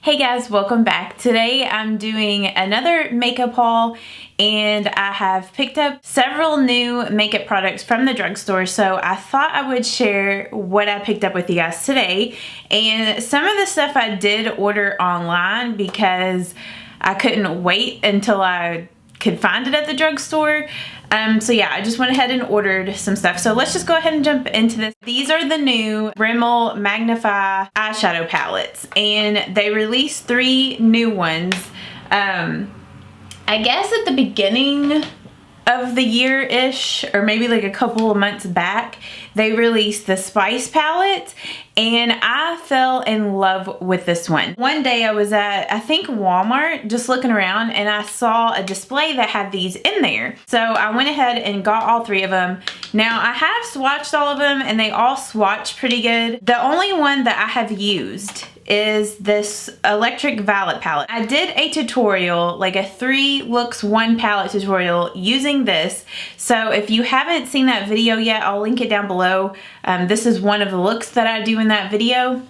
Hey guys, welcome back. Today I'm doing another makeup haul and I have picked up several new makeup products from the drugstore, so I thought I would share what I picked up with you guys today. And some of the stuff I did order online because I couldn't wait until I could find it at the drugstore. So yeah, I just went ahead and ordered some stuff. So let's just go ahead and jump into this. These are the new Rimmel Magnify eyeshadow palettes, and they released 3 new ones. I guess at the beginning of the year-ish, or maybe like a couple of months back, they released the Spice palette, and I fell in love with this one. One day I was at, I think, Walmart, just looking around, and I saw a display that had these in there. So I went ahead and got all 3 of them. Now I have swatched all of them, and they all swatch pretty good. The only one that I have used is this Electric Violet palette. I did a tutorial, like a 3 looks 1 palette tutorial using this. So if you haven't seen that video yet, I'll link it down below. This is one of the looks that I do in that video.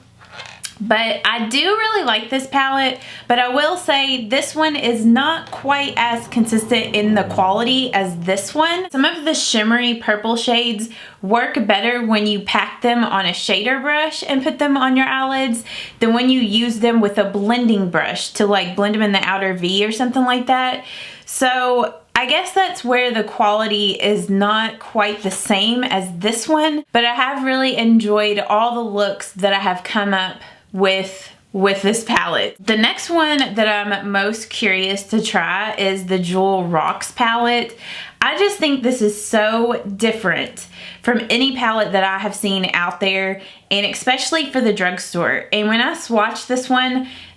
But I do really like this palette, but I will say this one is not quite as consistent in the quality as this one. Some of the shimmery purple shades work better when you pack them on a shader brush and put them on your eyelids than when you use them with a blending brush to like blend them in the outer V or something like that. So I guess that's where the quality is not quite the same as this one, but I have really enjoyed all the looks that I have come up with this palette. The next one that I'm most curious to try is the Jewel Rocks palette. I just think this is so different from any palette that I have seen out there, and especially for the drugstore. And when I swatched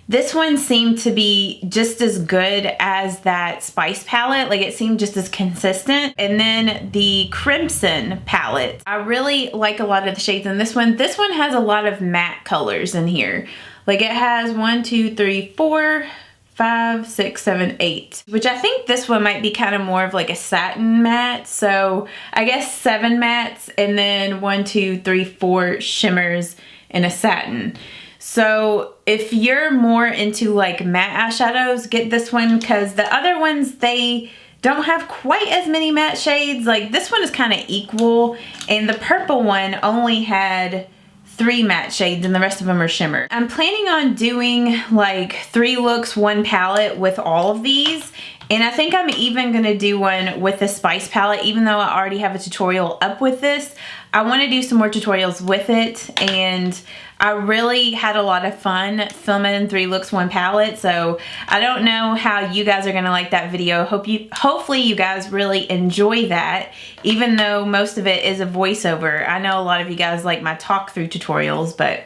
this one seemed to be just as good as that Spice palette. Like, it seemed just as consistent. And then the Crimson palette, I really like a lot of the shades in this one. This one has a lot of matte colors in here. Like, it has 1, 2, 3, 4, 5, 6, 7, 8, which I think this one might be kind of more of like a satin matte. So I guess 7 mattes, and then 1, 2, 3, 4 shimmers and a satin. So if you're more into like matte eyeshadows, get this one, because the other ones, they don't have quite as many matte shades. Like, this one is kind of equal, and the purple one only had 3 matte shades and the rest of them are shimmer. I'm planning on doing like 3 looks 1 palette with all of these, and I think I'm even gonna do one with the Spice palette. Even though I already have a tutorial up with this, I want to do some more tutorials with it, and I really had a lot of fun filming 3 looks 1 palette. So I don't know how you guys are gonna like that video. Hopefully you guys really enjoy that, even though most of it is a voiceover. I know a lot of you guys like my talk through tutorials, but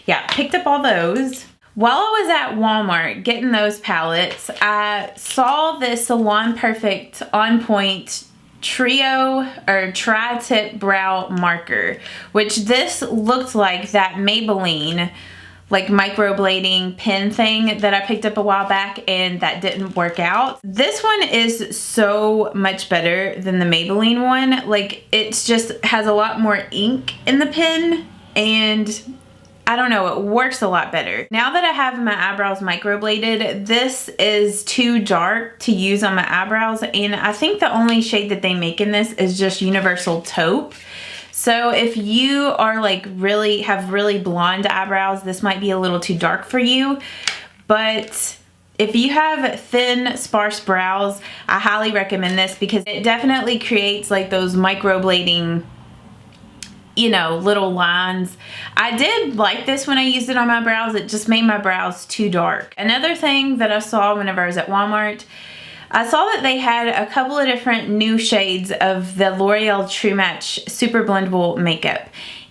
yeah, picked up all those. While I was at Walmart getting those palettes, I saw this Salon Perfect On Point Trio or Tri-Tip Brow Marker, which this looked like that Maybelline like microblading pen thing that I picked up a while back and that didn't work out. This one is so much better than the Maybelline one. Like, it's just has a lot more ink in the pen, and I don't know, it works a lot better. Now that I have my eyebrows microbladed, this is too dark to use on my eyebrows, and I think the only shade that they make in this is just Universal Taupe. So if you are like have really blonde eyebrows, this might be a little too dark for you. But if you have thin, sparse brows, I highly recommend this, because it definitely creates like those microblading, you know, little lines. I did like this when I used it on my brows. It just made my brows too dark. Another thing that I saw whenever I was at Walmart, I saw that they had a couple of different new shades of the L'Oreal True Match Super Blendable Makeup.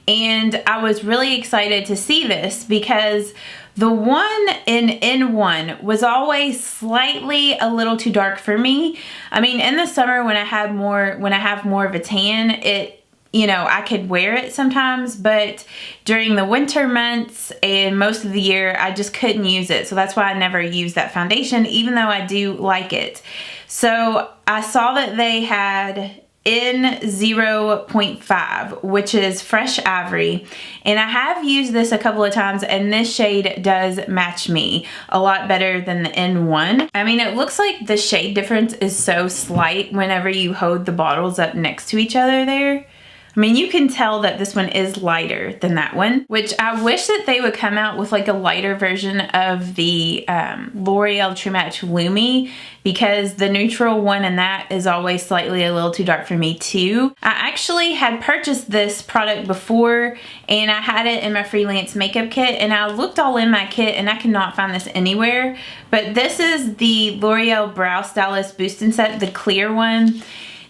And I was really excited to see this, because the one in N1 was always slightly a little too dark for me. I mean, in the summer when I have more of a tan, you know, I could wear it sometimes, but during the winter months and most of the year, I just couldn't use it. So that's why I never used that foundation, even though I do like it. So I saw that they had in 0.5, which is Fresh Ivory. And I have used this a couple of times, and this shade does match me a lot better than the N1. I mean, it looks like the shade difference is so slight whenever you hold the bottles up next to each other there. I mean, you can tell that this one is lighter than that one, which I wish that they would come out with like a lighter version of the L'Oreal True Match Lumi, because the neutral one in that is always slightly a little too dark for me too. I actually had purchased this product before, and I had it in my freelance makeup kit, and I looked all in my kit and I cannot find this anywhere. But this is the L'Oreal Brow Stylist Boosting Set, the clear one.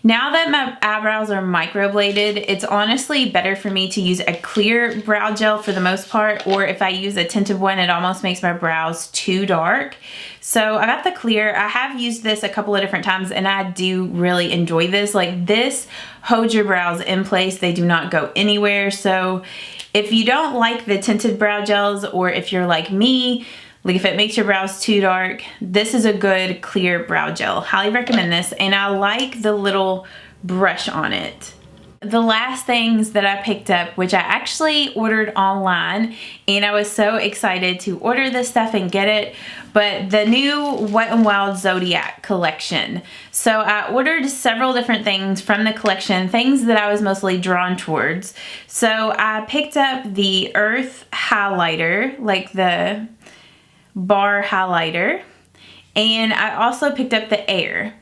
Now that my eyebrows are microbladed, it's honestly better for me to use a clear brow gel for the most part, or if I use a tinted one, it almost makes my brows too dark. So I got the clear. I have used this a couple of different times, and I do really enjoy this. Like, this holds your brows in place. They do not go anywhere. So if you don't like the tinted brow gels, or if you're like me, like if it makes your brows too dark, this is a good clear brow gel. Highly recommend this, and I like the little brush on it. The last things that I picked up, which I actually ordered online, and I was so excited to order this stuff and get it, but the new Wet n Wild Zodiac collection. So I ordered several different things from the collection, things that I was mostly drawn towards. So I picked up the Earth highlighter, like the bar highlighter, and I also picked up the Air.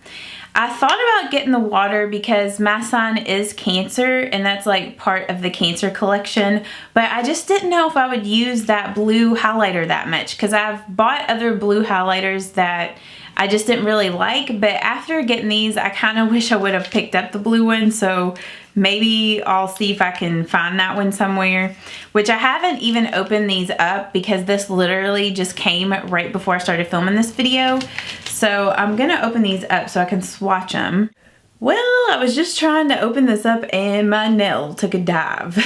I thought about getting the water because my sign is Cancer, and that's like part of the Cancer collection, but I just didn't know if I would use that blue highlighter that much, because I've bought other blue highlighters that I just didn't really like, but after getting these, I kind of wish I would have picked up the blue one, so maybe I'll see if I can find that one somewhere, which I haven't even opened these up because this literally just came right before I started filming this video. So I'm gonna open these up so I can swatch them. Well, I was just trying to open this up and my nail took a dive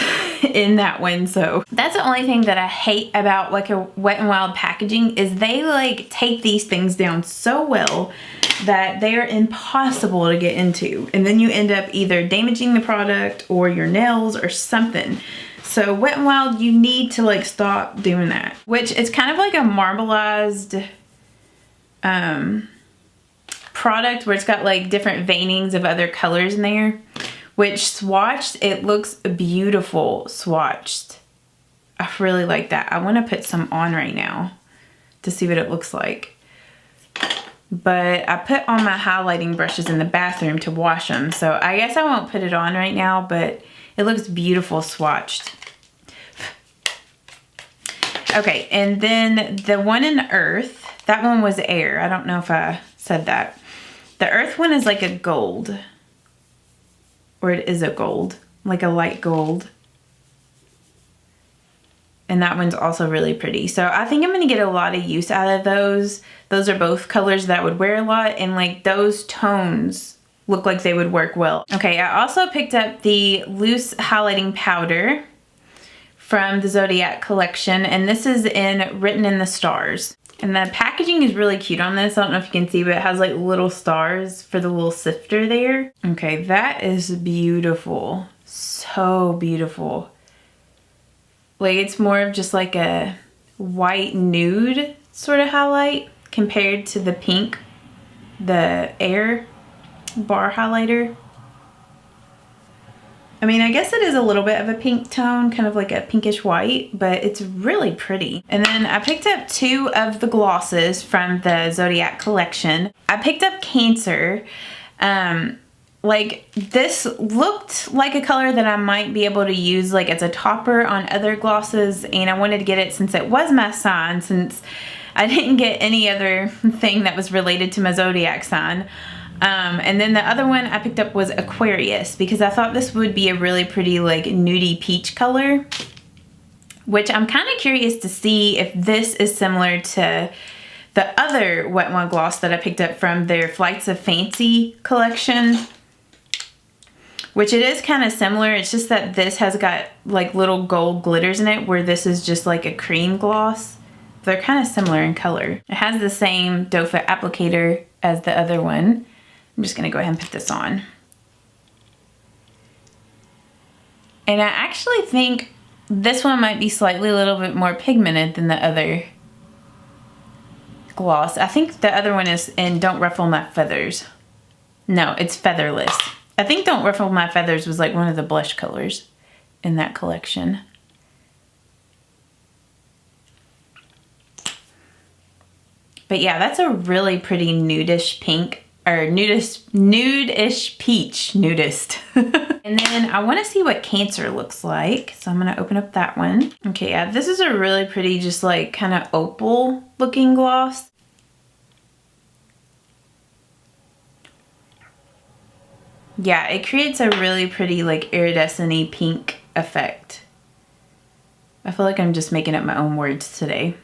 in that one. So that's the only thing that I hate about like a Wet n Wild packaging, is they like take these things down so well that they are impossible to get into. And then you end up either damaging the product or your nails or something. So Wet n Wild, you need to like stop doing that. Which is kind of like a marbleized product where it's got like different veinings of other colors in there, which swatched, it looks beautiful swatched. I really like that. I want to put some on right now to see what it looks like, but I put on my highlighting brushes in the bathroom to wash them, so I guess I won't put it on right now, but it looks beautiful swatched. Okay, and then the one in Earth, that one was Air. I don't know if I said that. The Earth one is like a gold, or it is a gold, like a light gold. And that one's also really pretty. So I think I'm gonna get a lot of use out of those. Those are both colors that I would wear a lot, and like those tones look like they would work well. Okay, I also picked up the loose highlighting powder from the Zodiac collection, and this is in Written in the Stars. And the packaging is really cute on this. I don't know if you can see, but it has like little stars for the little sifter there. Okay, that is beautiful. So beautiful. Like, it's more of just like a white nude sort of highlight compared to the pink, the Air bar highlighter. I mean, I guess it is a little bit of a pink tone, kind of like a pinkish white, but it's really pretty. And then I picked up two of the glosses from the Zodiac collection. I picked up Cancer. Like, this looked like a color that I might be able to use like as a topper on other glosses, and I wanted to get it since it was my sign, since I didn't get any other thing that was related to my Zodiac sign. And then the other one I picked up was Aquarius, because I thought this would be a really pretty like nudie peach color, which I'm kind of curious to see if this is similar to the other Wet n Wild gloss that I picked up from their Flights of Fancy collection, which it is kind of similar. It's just that this has got like little gold glitters in it, where this is just like a cream gloss. They're kind of similar in color. It has the same doe foot applicator as the other one. I'm just gonna go ahead and put this on. And I actually think this one might be slightly a little bit more pigmented than the other gloss. I think the other one is in Don't Ruffle My Feathers. No, it's Featherless. I think Don't Ruffle My Feathers was like one of the blush colors in that collection. But yeah, that's a really pretty nudish pink, or nude-ish peach, nudist. And then I want to see what Cancer looks like. So I'm going to open up that one. Okay, yeah, this is a really pretty, just like kind of opal looking gloss. Yeah, it creates a really pretty like iridescent-y pink effect. I feel like I'm just making up my own words today.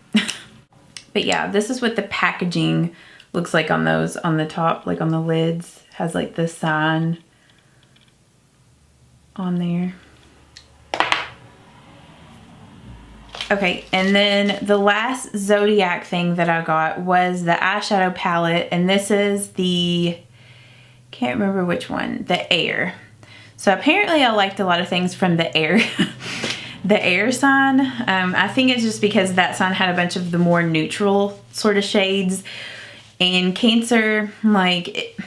But yeah, this is what the packaging looks like on those on the top, like on the lids. Has like the sign on there. Okay, and then the last Zodiac thing that I got was the eyeshadow palette, and this is the, can't remember which one, the Air. So apparently I liked a lot of things from the Air. The Air sign. I think it's just because that sign had a bunch of the more neutral sort of shades. And Cancer, like,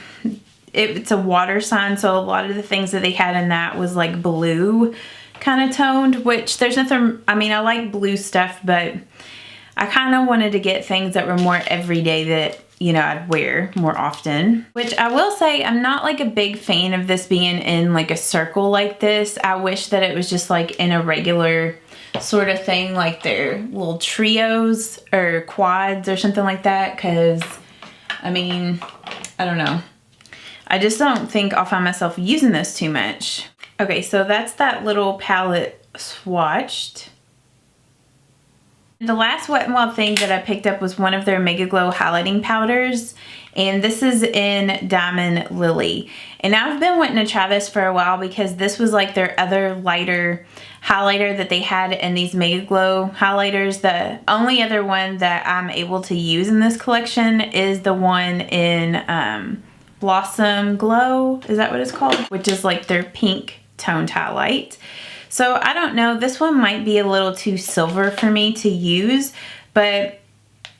it's a water sign, so a lot of the things that they had in that was like blue kind of toned, which there's nothing, I mean, I like blue stuff, but I kind of wanted to get things that were more everyday that, you know, I'd wear more often. Which I will say, I'm not like a big fan of this being in like a circle like this. I wish that it was just like in a regular sort of thing, like their little trios or quads or something like that. Cause I mean, I don't know. I just don't think I'll find myself using this too much. Okay, so that's that little palette swatched. The last Wet n Wild thing that I picked up was one of their Mega Glow highlighting powders, and this is in Diamond Lily. And I've been wanting to try this for a while because this was like their other lighter highlighter that they had in these Mega Glow highlighters. The only other one that I'm able to use in this collection is the one in Blossom Glow, is that what it's called? Which is like their pink toned highlight. So I don't know, this one might be a little too silver for me to use, but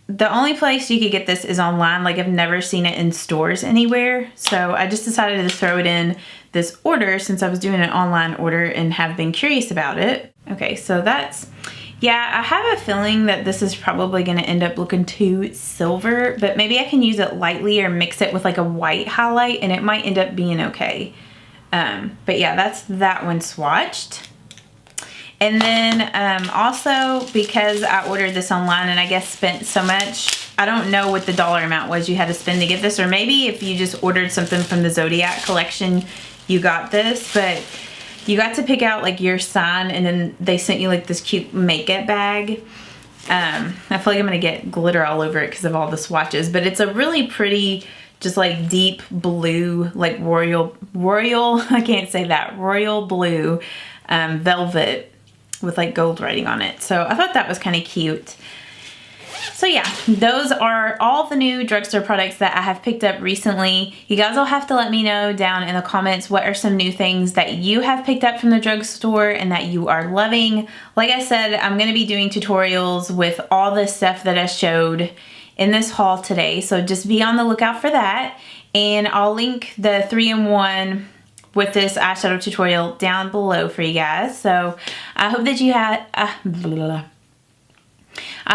the only place you could get this is online. Like, I've never seen it in stores anywhere. So I just decided to throw it in this order since I was doing an online order and have been curious about it. Okay, so that's, yeah, I have a feeling that this is probably gonna end up looking too silver, but maybe I can use it lightly or mix it with like a white highlight and it might end up being okay. But yeah, that's that one swatched. And then also, because I ordered this online and I guess spent so much, I don't know what the dollar amount was you had to spend to get this, or maybe if you just ordered something from the Zodiac collection, you got this, but you got to pick out like your sign and then they sent you like this cute makeup bag. I feel like I'm gonna get glitter all over it because of all the swatches, but it's a really pretty, just like deep blue, like royal, I can't say that, royal blue velvet with like gold writing on it. So I thought that was kind of cute. So yeah, those are all the new drugstore products that I have picked up recently. You guys will have to let me know down in the comments what are some new things that you have picked up from the drugstore and that you are loving. Like I said, I'm going to be doing tutorials with all this stuff that I showed in this haul today. So just be on the lookout for that. And I'll link the 3-in-1 with this eyeshadow tutorial down below for you guys. So I hope that you had I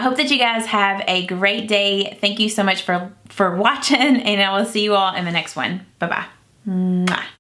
hope that you guys have a great day. Thank you so much for watching, and I will see you all in the next one. Bye-bye.